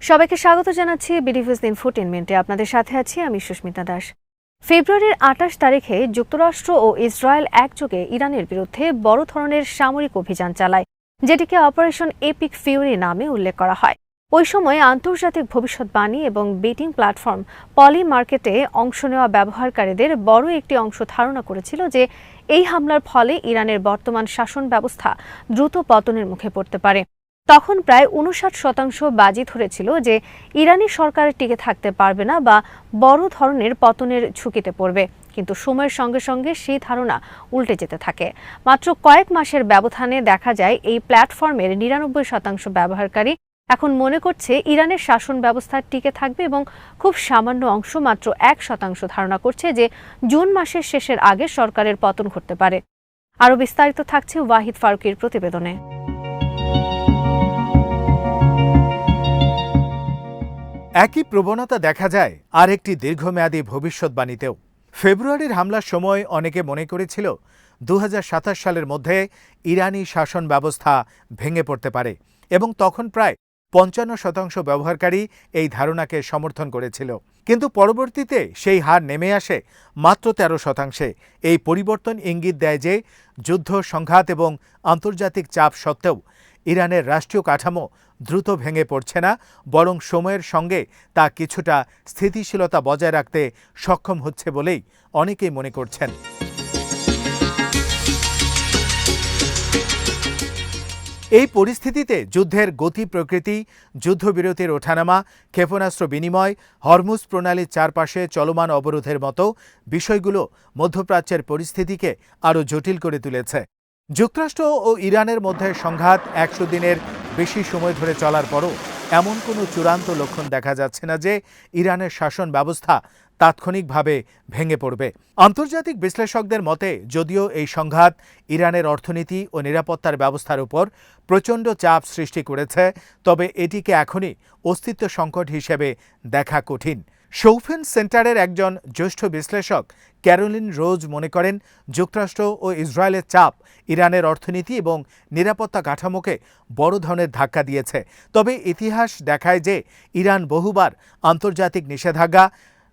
সবাইকে স্বাগত জানাচ্ছি বিডিভিউজ ইনফোটেইনমেন্টে। আপনাদের সাথে আছি আমি সুস্মিতা দাস। ফেব্রুয়ারির ২৮ তারিখে যুক্তরাষ্ট্র ও ইসরায়েল একযোগে ইরানের বিরুদ্ধে বড় ধরনের সামরিক অভিযান চালায়, যেটিকে অপারেশন এপিক ফিউরি নামে উল্লেখ করা হয়। ওই সময় আন্তর্জাতিক ভবিষ্যৎবাণী এবং বেটিং প্ল্যাটফর্ম পলি মার্কেটে অংশ নেওয়া ব্যবহারকারীদের বড় একটি অংশ ধারণা করেছিল যে এই হামলার ফলে ইরানের বর্তমান শাসন ব্যবস্থা দ্রুত পতনের মুখে পড়তে পারে। তখন প্রায় ৫৯% বাজি ধরেছিল যে ইরানি সরকার টিকে থাকতে পারবে না বা বড় ধরনের পতনের ঝুঁকিতে পড়বে। কিন্তু সময়ের সঙ্গে সঙ্গে সেই ধারণা উল্টে যেতে থাকে। মাত্র কয়েক মাসের ব্যবধানে দেখা যায় এই প্ল্যাটফর্মের ৯৯% ব্যবহারকারী এখন মনে করছে ইরানের শাসন ব্যবস্থা টিকে থাকবে এবং খুব সামান্য অংশ মাত্র ১% ধারণা করছে যে জুন মাসের শেষের আগে সরকারের পতন ঘটতে পারে। আরও বিস্তারিত থাকছে ওয়াহিদ ফারুকীর প্রতিবেদনে। একই প্রবণতা দেখা যায় আরেকটি দীর্ঘমেয়াদী ভবিষ্যৎবাণীতেও। ফেব্রুয়ারির হামলার সময় অনেকে মনে করেছিল ২০২৭ সালের মধ্যে ইরানি শাসন ব্যবস্থা ভেঙে পড়তে পারে এবং তখন প্রায় ৫৫% ব্যবহারকারী এই ধারণাকে সমর্থন করেছিল। কিন্তু পরবর্তীতে সেই হার নেমে আসে মাত্র ১৩%। এই পরিবর্তন ইঙ্গিত দেয় যে যুদ্ধ, সংঘাত এবং আন্তর্জাতিক চাপ সত্ত্বেও ইরানের রাষ্ট্রীয় কাঠামো দ্রুত ভেঙে পড়ছে না, বরং সময়ের সঙ্গে তা কিছুটা স্থিতিশীলতা বজায় রাখতে সক্ষম হচ্ছে বলেই অনেকেই মনে করছেন। এই পরিস্থিতিতে যুদ্ধের গতি প্রকৃতি, যুদ্ধবিরতির ওঠানামা, ক্ষেপণাস্ত্র বিনিময়, হরমুজ প্রণালীর চারপাশে চলমান অবরোধের মতো বিষয়গুলো মধ্যপ্রাচ্যের পরিস্থিতিকে আরও জটিল করে তুলেছে। যুক্তরাষ্ট্র ও ইরানের মধ্যে সংঘাত ১০০ দিনের বেশি সময় ধরে চলার পরও এমন কোনো চূড়ান্ত লক্ষণ দেখা যাচ্ছে না যে ইরানের শাসন ব্যবস্থা তাৎক্ষণিকভাবে ভেঙে পড়বে। আন্তর্জাতিক বিশ্লেষকদের মতে যদিও এই সংঘাত ইরানের অর্থনীতি ও নিরাপত্তার ব্যবস্থার উপর প্রচণ্ড চাপ সৃষ্টি করেছে, তবে এটিকে এখনই অস্তিত্ব সংকট হিসেবে দেখা কঠিন। শৌফেন সেন্টারের একজন জ্যেষ্ঠ বিশ্লেষক ক্যারোলিন রোজ মনে করেন, যুক্তরাষ্ট্র ও ইসরায়েলের চাপ ইরানের অর্থনীতি এবং নিরাপত্তা কাঠামোকে বড় ধরনের ধাক্কা দিয়েছে। তবে ইতিহাস দেখায় যে ইরান বহুবার আন্তর্জাতিক নিষেধাজ্ঞা,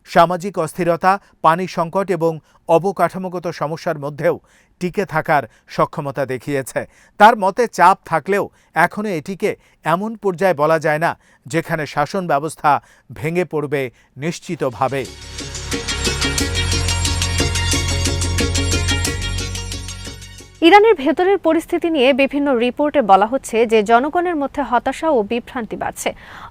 সামাজিক অস্থিরতা, পানি সংকট এবং অবকাঠামোগত সমস্যার মধ্যেও টিকে থাকার সক্ষমতা দেখিয়েছে। তার মতে চাপ থাকলেও এখনও এটিকে এমন পর্যায়ে বলা যায় না যেখানে শাসন ব্যবস্থা ভেঙে পড়বে নিশ্চিতভাবে। ইরানের ভেতরের পরিস্থিতি নিয়ে বিভিন্ন রিপোর্টে বলা হচ্ছে যে জনগণের মধ্যে হতাশা ও বিভ্রান্তি বাড়ছে।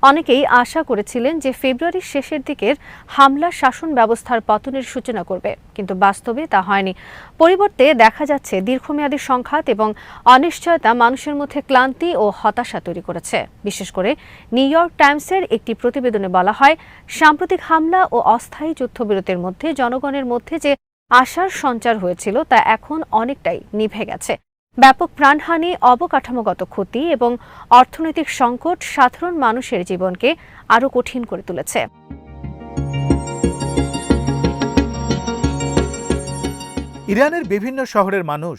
অনেকেই আশা করেছিলেন যে ফেব্রুয়ারির শেষের দিকের হামলা শাসন ব্যবস্থার পতনের সূচনা করবে, কিন্তু বাস্তবে তা হয়নি। পরিবর্তে দেখা যাচ্ছে দীর্ঘমেয়াদী সংঘাত এবং অনিশ্চয়তা মানুষের মধ্যে ক্লান্তি ও হতাশা তৈরি করেছে। বিশেষ করে নিউ ইয়র্ক টাইমসের একটি প্রতিবেদনে বলা হয়, সাম্প্রতিক হামলা ও অস্থায়ী যুদ্ধবিরতির মধ্যে জনগণের মধ্যে যে আশার সঞ্চার হয়েছিল তা এখন অনেকটাই নিভে গেছে। ব্যাপক প্রাণহানি, অবকাঠামোগত ক্ষতি এবং অর্থনৈতিক সংকট সাধারণ মানুষের জীবনকে আরও কঠিন করে তুলেছে। ইরানের বিভিন্ন শহরের মানুষ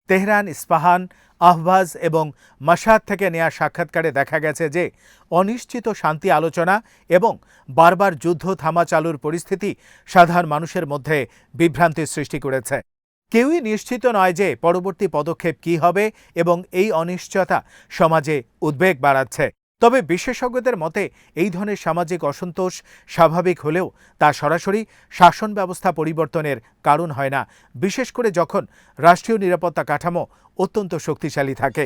তেহরান, ইস্পাহান, আহবাজ এবং মাশহাদ থেকে নেওয়া সাক্ষাৎকারে দেখা গেছে যে অনিশ্চিত শান্তি আলোচনা এবং বারবার যুদ্ধ থামা চালুর পরিস্থিতি সাধারণ মানুষের মধ্যে বিভ্রান্তির সৃষ্টি করেছে। কেউই নিশ্চিত নয় যে পরবর্তী পদক্ষেপ কী হবে এবং এই অনিশ্চয়তা সমাজে উদ্বেগ বাড়াচ্ছে। তবে বিশেষজ্ঞদের মতে এই ধরনের সামাজিক অসন্তোষ স্বাভাবিক হলেও তা সরাসরি শাসন ব্যবস্থা পরিবর্তনের কারণ হয় না, বিশেষ করে যখন রাষ্ট্রীয় নিরাপত্তা কাঠামো অত্যন্ত শক্তিশালী থাকে।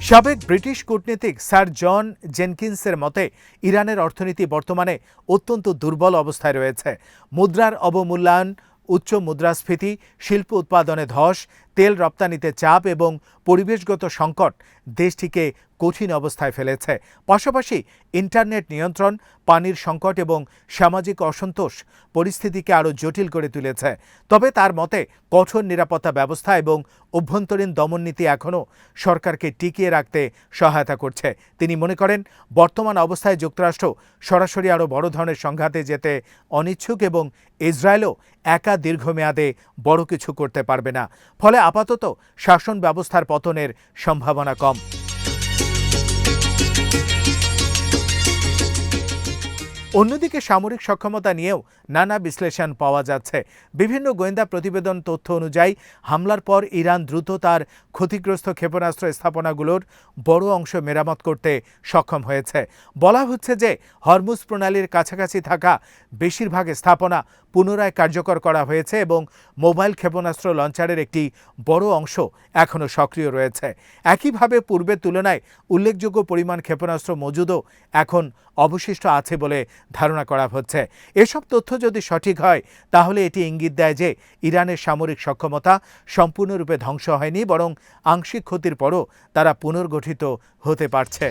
সাবেক ব্রিটিশ কূটনীতিক স্যার জন জেনকিন্সের মতে ইরানের অর্থনীতি বর্তমানে অত্যন্ত দুর্বল অবস্থায় রয়েছে। মুদ্রার অবমূল্যায়ন, উচ্চ মুদ্রাস্ফীতি, শিল্প উৎপাদনে ধস, তেল রপ্তানিতে চাপ এবং পরিবেশগত সংকট দেশটিকে কঠিন অবস্থায় ফেলেছে। পাশাপাশি ইন্টারনেট নিয়ন্ত্রণ, পানির সংকট এবং সামাজিক অসন্তোষ পরিস্থিতিকে আরও জটিল করে তুলেছে। তবে তার মতে কঠোর নিরাপত্তা ব্যবস্থা এবং অভ্যন্তরীণ দমননীতি এখনও সরকারকে টিকিয়ে রাখতে সহায়তা করছে। তিনি মনে করেন, বর্তমান অবস্থায় যুক্তরাষ্ট্র সরাসরি আরও বড় ধরনের সংঘাতে যেতে অনিচ্ছুক এবং ইসরায়েলও একা দীর্ঘমেয়াদে বড় কিছু করতে পারবে না। ফলে আপাতত শাসন ব্যবস্থার পতনের সম্ভাবনা কম। অন্যদিকে সামরিক সক্ষমতা নিয়েও নানা বিশ্লেষণ পাওয়া যাচ্ছে। বিভিন্ন গোয়েন্দা প্রতিবেদন তথ্য অনুযায়ী হামলার পর ইরান দ্রুত তার ক্ষতিগ্রস্ত ক্ষেপণাস্ত্র স্থাপনাগুলোর বড় অংশ মেরামত করতে সক্ষম হয়েছে। বলা হচ্ছে যে হরমুজ প্রণালীর কাছাকাছি থাকা বেশিরভাগ স্থাপনা পুনরায় কার্যকর করা হয়েছে এবং মোবাইল ক্ষেপণাস্ত্র লঞ্চারের একটি বড় অংশ এখনও সক্রিয় রয়েছে। একইভাবে পূর্বের তুলনায় উল্লেখযোগ্য পরিমাণ ক্ষেপণাস্ত্র মজুদও এখন অবশিষ্ট আছে বলে ধারণা করা হচ্ছে। এসব তথ্য যদি সঠিক হয় তাহলে এটি ইঙ্গিত দেয় যে ইরানের সামরিক সক্ষমতা সম্পূর্ণরূপে ধ্বংস হয়নি, বরং আংশিক ক্ষতির পরও তারা পুনর্গঠিত হতে পারছে।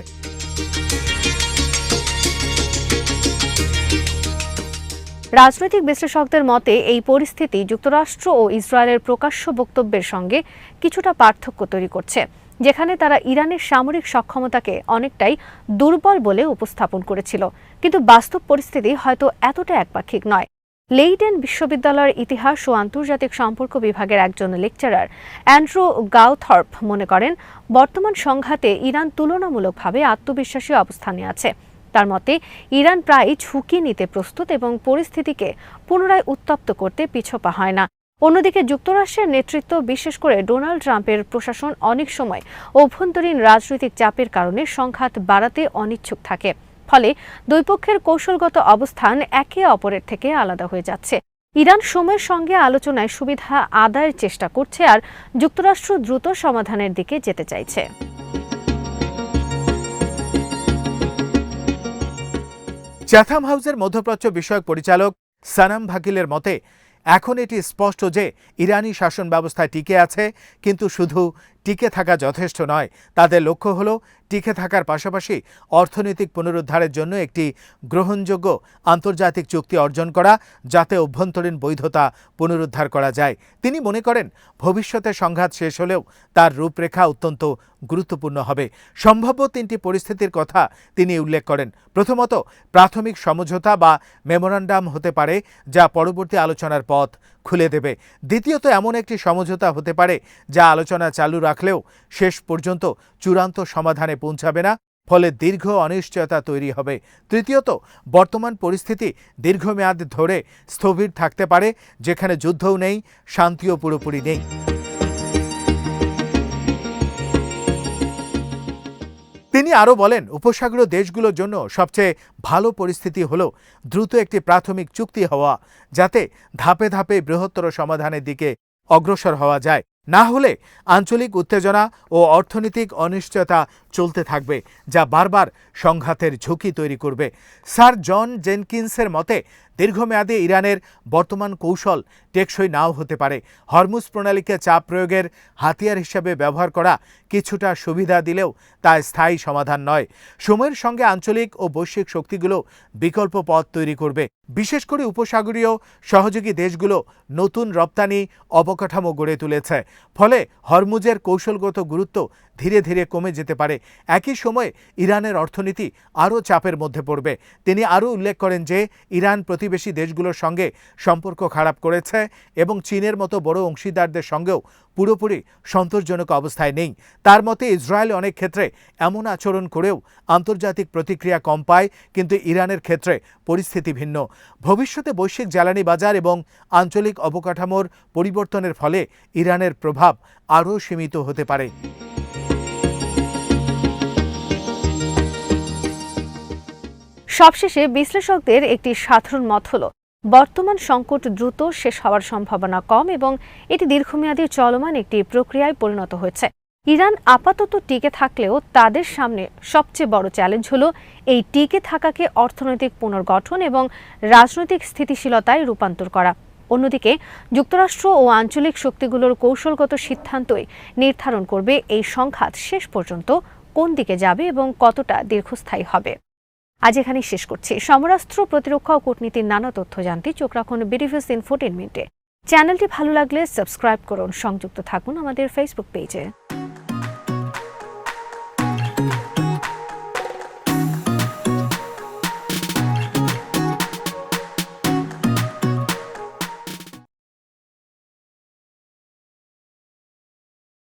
রাজনৈতিক বিশ্লেষকদের মতে এই পরিস্থিতি যুক্তরাষ্ট্র ও ইসরায়েলের প্রকাশ্য বক্তব্যের সঙ্গে কিছুটা পার্থক্য তৈরি করছে, যেখানে তারা ইরানের সামরিক সক্ষমতাকে অনেকটাই দুর্বল বলে উপস্থাপন করেছিল, কিন্তু বাস্তব পরিস্থিতি হয়তো এতটা একপাক্ষিক নয়। লেইডেন বিশ্ববিদ্যালয়ের ইতিহাস ও আন্তর্জাতিক সম্পর্ক বিভাগের একজন লেকচারার অ্যান্ড্রু গাউথর্প মনে করেন, বর্তমান সংঘাতে ইরান তুলনামূলকভাবে আত্মবিশ্বাসী অবস্থানে আছে। তার মতে ইরান প্রায় ঝুঁকি নিতে প্রস্তুত এবং পরিস্থিতিকে পুনরায় উত্তপ্ত করতে পিছপা হয় না। অন্যদিকে যুক্তরাষ্ট্রের নেতৃত্ব, বিশেষ করে ডোনাল্ড ট্রাম্পের প্রশাসন অনেক সময় অভ্যন্তরীণ রাজনৈতিক চাপের কারণে সংঘাত বাড়াতে অনিচ্ছুক থাকে। ফলে দুই পক্ষের কৌশলগত অবস্থান একে অপরের থেকে আলাদা হয়ে যাচ্ছে। ইরান সময়ের সঙ্গে আলোচনায় সুবিধা আদায়ের চেষ্টা করছে, আর যুক্তরাষ্ট্র দ্রুত সমাধানের দিকে যেতে চাইছে। চ্যাথাম হাউসের মধ্যপ্রাচ্য বিষয়ক পরিচালক সানাম ভাকিলের মতে এখন এটি স্পষ্ট যে ইরানি শাসন ব্যবস্থা টিকে আছে, কিন্তু শুধু টিকে থাকা যথেষ্ট নয়। তাদের লক্ষ্য হল টিকে থাকার পাশাপাশি অর্থনৈতিক পুনরুদ্ধারের জন্য একটি গ্রহণযোগ্য আন্তর্জাতিক চুক্তি অর্জন করা, যাতে অভ্যন্তরীণ বৈধতা পুনরুদ্ধার করা যায়। তিনি মনে করেন ভবিষ্যতে সংঘাত শেষ হলেও তার রূপরেখা অত্যন্ত গুরুত্বপূর্ণ হবে। সম্ভাব্য তিনটি পরিস্থিতির কথা তিনি উল্লেখ করেন। প্রথমত, প্রাথমিক সমঝোতা বা মেমোরান্ডাম হতে পারে, যা পরবর্তী আলোচনার পথ খুলে দেবে। দ্বিতীয়ত, এমন একটি সমঝোতা হতে পারে যা আলোচনা চালু রাখলেও শেষ পর্যন্ত চূড়ান্ত সমাধানে পৌঁছাবে না, ফলে দীর্ঘ অনিশ্চয়তা তৈরি হবে। তৃতীয়ত, বর্তমান পরিস্থিতি দীর্ঘমেয়াদ ধরে স্থবির থাকতে পারে, যেখানে যুদ্ধও নেই, শান্তিও পুরোপুরি নেই। তিনি আরও বলেন, উপসাগরীয় দেশগুলোর জন্য সবচেয়ে ভালো পরিস্থিতি হল দ্রুত একটি প্রাথমিক চুক্তি হওয়া, যাতে ধাপে ধাপে বৃহত্তর সমাধানের দিকে অগ্রসর হওয়া যায়। না হলে আঞ্চলিক উত্তেজনা ও অর্থনৈতিক অনিশ্চয়তা চলতে থাকবে, যা বারবার সংঘাতের ঝুঁকি তৈরি করবে। স্যার জন জেনকিন্সের মতে দীর্ঘমেয়াদে ইরানের বর্তমান কৌশল টেকসই নাও হতে পারে। হরমুজ প্রণালীকে চাপ প্রয়োগের হাতিয়ার হিসেবে ব্যবহার করা কিছুটা সুবিধা দিলেও তা স্থায়ী সমাধান নয়। সময়ের সঙ্গে আঞ্চলিক ও বৈশ্বিক শক্তিগুলো বিকল্প পথ তৈরি করবে। বিশেষ করে উপসাগরীয় সহযোগী দেশগুলো নতুন রপ্তানি অবকাঠামো গড়ে তুলেছে, ফলে হরমুজের কৌশলগত গুরুত্ব ধীরে ধীরে কমে যেতে পারে। একই সময়ে ইরানের অর্থনীতি আরও চাপের মধ্যে পড়বে। তিনি আরও উল্লেখ করেন যে ইরান প্রতিবেশী দেশগুলোর সঙ্গে সম্পর্ক খারাপ করেছে এবং চীনের মতো বড় অংশীদারদের সঙ্গেও পুরোপুরি সন্তোষজনক অবস্থায় নেই। তার মতে ইসরায়েল অনেক ক্ষেত্রে এমন আচরণ করেও আন্তর্জাতিক প্রতিক্রিয়া কম পায়, কিন্তু ইরানের ক্ষেত্রে পরিস্থিতি ভিন্ন। ভবিষ্যতে বৈশ্বিক জ্বালানি বাজার এবং আঞ্চলিক অবকাঠামোর পরিবর্তনের ফলে ইরানের প্রভাব আরও সীমিত হতে পারে। সবশেষে বিশ্লেষকদের একটি সাধারণ মত হল, বর্তমান সংকট দ্রুত শেষ হওয়ার সম্ভাবনা কম এবং এটি দীর্ঘমেয়াদী চলমান একটি প্রক্রিয়ায় পরিণত হয়েছে। ইরান আপাতত টিকে থাকলেও তাদের সামনে সবচেয়ে বড় চ্যালেঞ্জ হল এই টিকে থাকাকে অর্থনৈতিক পুনর্গঠন এবং রাজনৈতিক স্থিতিশীলতায় রূপান্তর করা। অন্যদিকে যুক্তরাষ্ট্র ও আঞ্চলিক শক্তিগুলোর কৌশলগত সিদ্ধান্তই নির্ধারণ করবে এই সংঘাত শেষ পর্যন্ত কোন দিকে যাবে এবং কতটা দীর্ঘস্থায়ী হবে। আজ এখানেই শেষ করছি। সমরাস্ত্র, প্রতিরক্ষা ও কূটনীতির নানা তথ্য জানতে চোখ রাখুন বিডিভিউজ ইনফোটেইনমেন্টে। চ্যানেলটি ভালো লাগলে সাবস্ক্রাইব করুন, সংযুক্ত থাকুন আমাদের ফেসবুক পেজে।